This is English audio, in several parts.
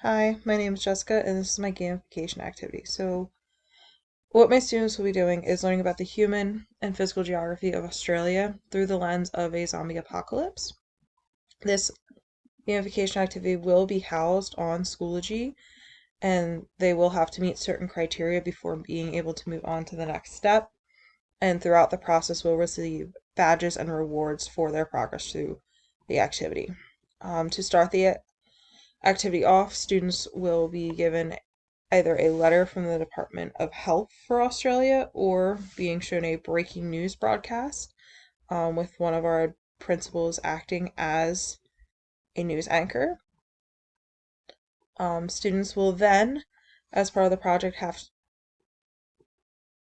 Hi, my name is Jessica, and this is my gamification activity. So, what my students will be doing is learning about the human and physical geography of Australia through the lens of a zombie apocalypse. This gamification activity will be housed on Schoology, and they will have to meet certain criteria before being able to move on to the next step. And throughout the process, will receive badges and rewards for their progress through the activity. To start the activity off, students will be given either a letter from the Department of Health for Australia or being shown a breaking news broadcast with one of our principals acting as a news anchor. Students will then, as part of the project, have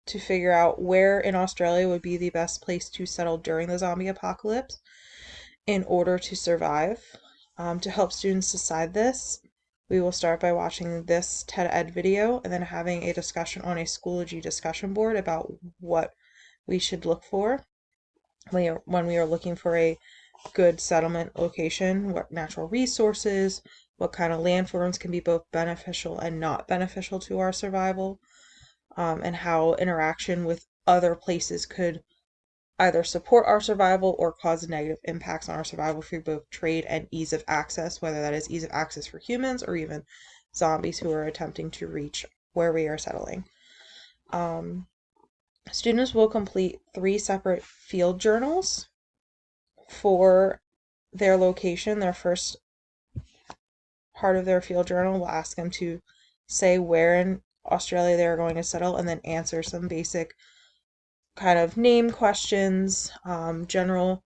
to figure out where in Australia would be the best place to settle during the zombie apocalypse in order to survive. To help students decide this, we will start by watching this TED Ed video and then having a discussion on a Schoology discussion board about what we should look for when we are looking for a good settlement location, what natural resources, what kind of landforms can be both beneficial and not beneficial to our survival, and how interaction with other places could either support our survival or cause negative impacts on our survival through both trade and ease of access, whether that is ease of access for humans or even zombies who are attempting to reach where we are settling. Students will complete 3 separate field journals for their location. Their first part of their field journal will ask them to say where in Australia they're going to settle and then answer some basic kind of name questions, general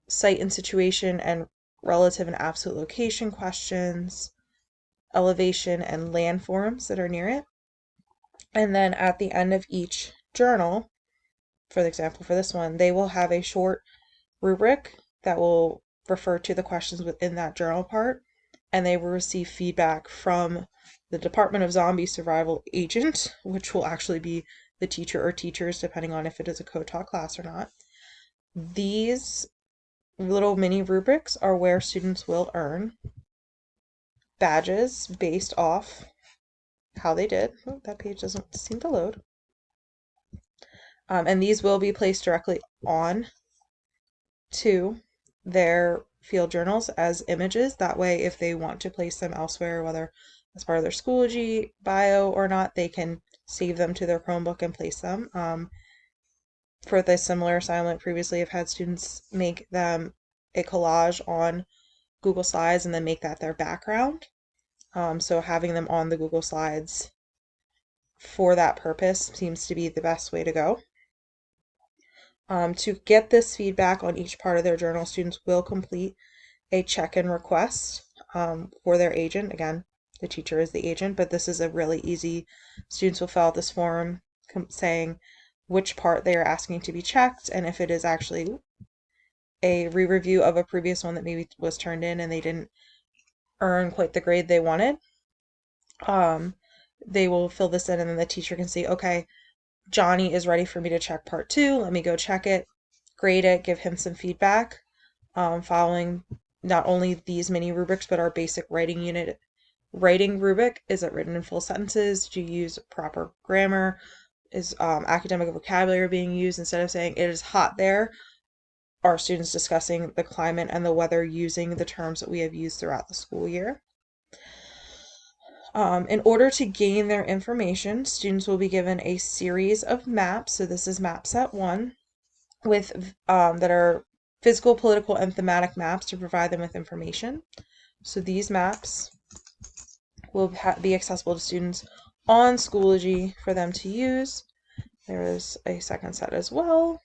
site and situation and relative and absolute location questions, elevation and landforms that are near it. And then at the end of each journal, for example, for this one, they will have a short rubric that will refer to the questions within that journal part, and they will receive feedback from the Department of Zombie Survival agent, which will actually be the teacher or teachers, depending on if it is a co-taught class or not. These little mini rubrics are where students will earn badges based off how they did. Oh, that page doesn't seem to load. And these will be placed directly on to their field journals as images. That way, if they want to place them elsewhere, whether as part of their Schoology bio or not, they can save them to their Chromebook and place them. For the similar assignment previously, I've had students make them a collage on Google Slides and then make that their background. So having them on the Google Slides for that purpose seems to be the best way to go. To get this feedback on each part of their journal, students will complete a check-in request for their agent. Again, the teacher is the agent, but this is a really easy. Students will fill out this form saying which part they are asking to be checked, and if it is actually a re-review of a previous one that maybe was turned in and they didn't earn quite the grade they wanted, they will fill this in and then the teacher can see, okay, Johnny is ready for me to check part 2. Let me go check it, grade it, give him some feedback, following not only these mini rubrics, but our basic writing unit. Writing rubric, is it written in full sentences? Do you use proper grammar? Is academic vocabulary being used? Instead of saying it is hot there, are students discussing the climate and the weather using the terms that we have used throughout the school year? In order to gain their information, students will be given a series of maps. So this is map set 1 with that are physical, political, and thematic maps to provide them with information. So these maps will be accessible to students on Schoology for them to use. There is a second set as well.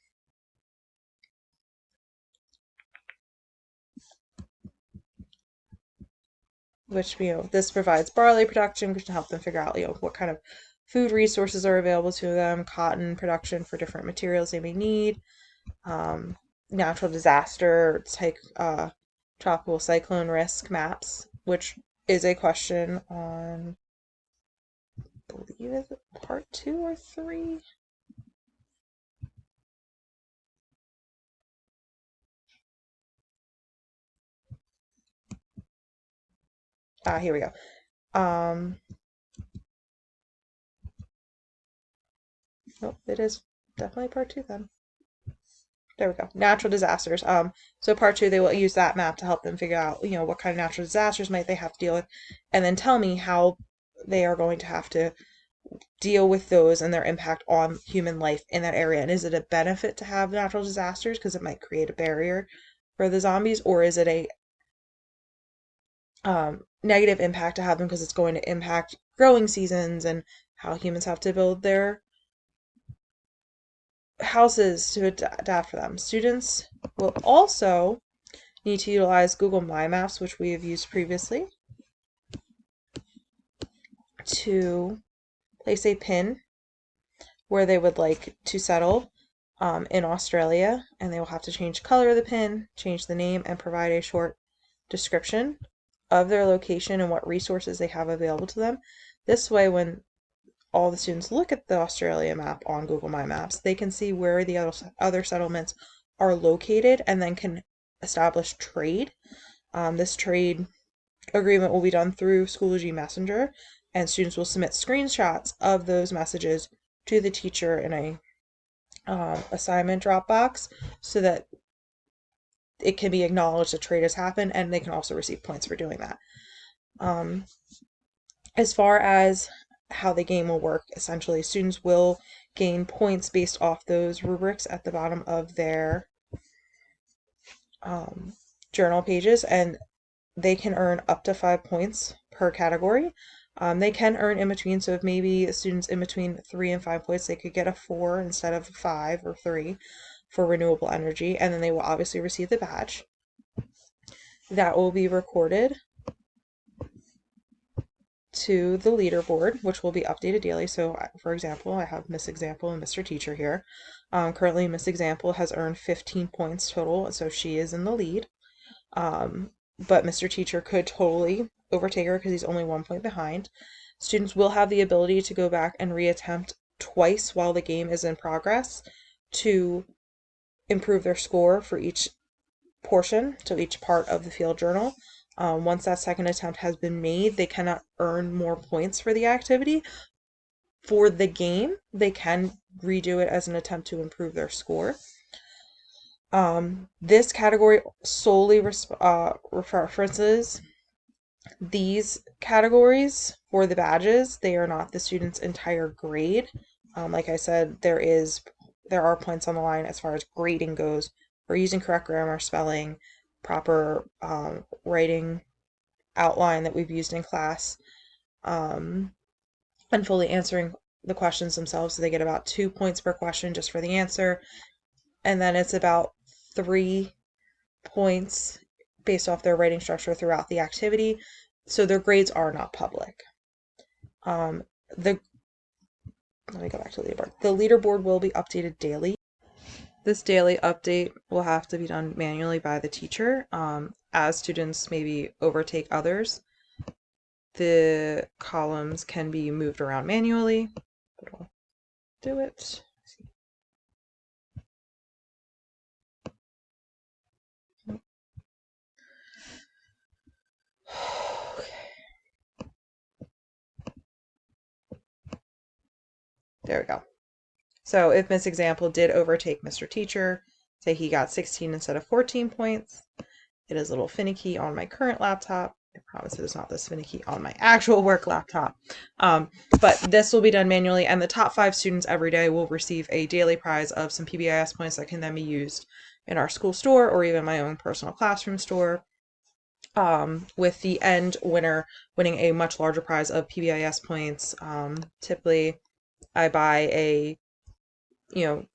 Which, this provides barley production to help them figure out, what kind of food resources are available to them, cotton production for different materials they may need, natural disaster, tropical cyclone risk maps, which is a question on, I believe, is it part 2 or 3? Here we go. Nope, it is definitely part 2 then. There we go. Natural disasters. So part 2, they will use that map to help them figure out, what kind of natural disasters might they have to deal with, and then tell me how they are going to have to deal with those and their impact on human life in that area. And is it a benefit to have natural disasters because it might create a barrier for the zombies, or is it a negative impact to have them because it's going to impact growing seasons and how humans have to build their houses to adapt for them. Students will also need to utilize Google My Maps, which we have used previously, to place a pin where they would like to settle in Australia, and they will have to change the color of the pin, change the name, and provide a short description of their location and what resources they have available to them. This way, when all the students look at the Australia map on Google My Maps, they can see where the other settlements are located and then can establish trade. This trade agreement will be done through Schoology Messenger, and students will submit screenshots of those messages to the teacher in a assignment Dropbox so that it can be acknowledged that trade has happened, and they can also receive points for doing that. As far as how the game will work, essentially, students will gain points based off those rubrics at the bottom of their journal pages, and they can earn up to 5 points per category. They can earn in between, so if maybe a student's in between 3 and 5 points, they could get a 4 instead of 5 or 3 for renewable energy, and then they will obviously receive the badge. That will be recorded to the leaderboard, which will be updated daily. So, for example, I have Miss Example and Mr. Teacher here. Currently, Miss Example has earned 15 points total, so she is in the lead. But Mr. Teacher could totally overtake her because he's only 1 point behind. Students will have the ability to go back and reattempt twice while the game is in progress to improve their score for each portion, so each part of the field journal. Once that second attempt has been made, they cannot earn more points for the activity. For the game, they can redo it as an attempt to improve their score. This category solely references these categories for the badges. They are not the student's entire grade. Like I said, there are points on the line as far as grading goes for using correct grammar, spelling, proper writing outline that we've used in class, and fully answering the questions themselves. So they get about 2 points per question just for the answer, and then it's about 3 points based off their writing structure throughout the activity. So their grades are not public. Let me go back to the leaderboard. The leaderboard will be updated daily. This daily update will have to be done manually by the teacher. As students maybe overtake others, the columns can be moved around manually. But I'll do it. There we go. So if Miss Example did overtake Mr. Teacher, say he got 16 instead of 14 points, it is a little finicky on my current laptop. I promise it is not this finicky on my actual work laptop. But this will be done manually, and the top 5 students every day will receive a daily prize of some PBIS points that can then be used in our school store or even my own personal classroom store. With the end winner winning a much larger prize of PBIS points. Typically, I buy a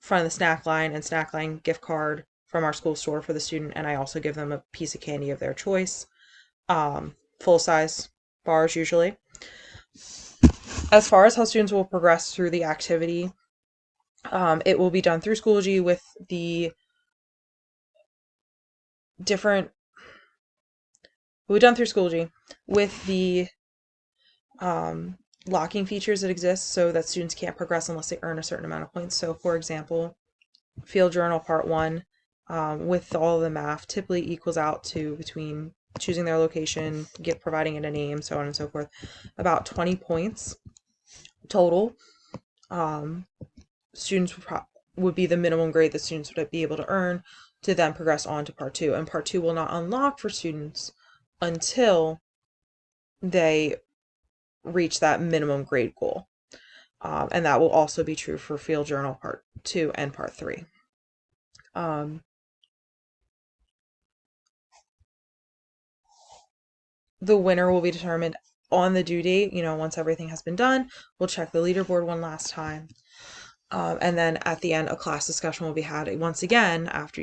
front of the snack line and snack line gift card from our school store for the student, and I also give them a piece of candy of their choice. Full size bars usually. As far as how students will progress through the activity, it will be done through Schoology with the different. We've done through Schoology with the locking features that exist so that students can't progress unless they earn a certain amount of points. So, for example, Field Journal Part 1 with all of the math typically equals out to between choosing their location, providing it a name, so on and so forth. About 20 points total. Students would be the minimum grade that students would be able to earn to then progress on to part 2. And part 2 will not unlock for students until they reach that minimum grade goal. And that will also be true for Field Journal Part 2 and Part 3. The winner will be determined on the due date. Once everything has been done, we'll check the leaderboard one last time. And then at the end, a class discussion will be had once again after,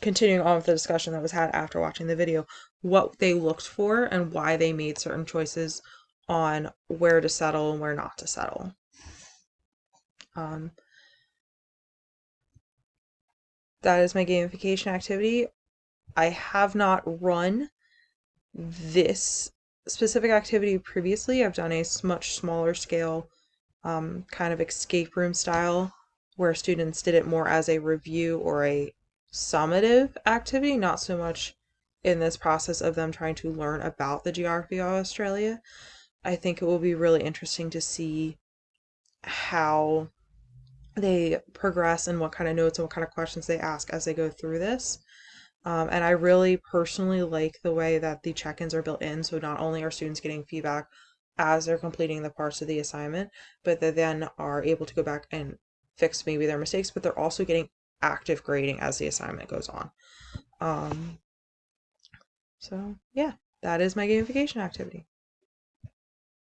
continuing on with the discussion that was had after watching the video, what they looked for and why they made certain choices on where to settle and where not to settle. That is my gamification activity. I have not run this specific activity previously. I've done a much smaller scale, kind of escape room style, where students did it more as a review or a summative activity, not so much in this process of them trying to learn about the geography of Australia. I think it will be really interesting to see how they progress and what kind of notes and what kind of questions they ask as they go through this. And I really personally like the way that the check-ins are built in. So not only are students getting feedback as they're completing the parts of the assignment, but they then are able to go back and fix maybe their mistakes, but they're also getting active grading as the assignment goes on. So yeah, that is my gamification activity.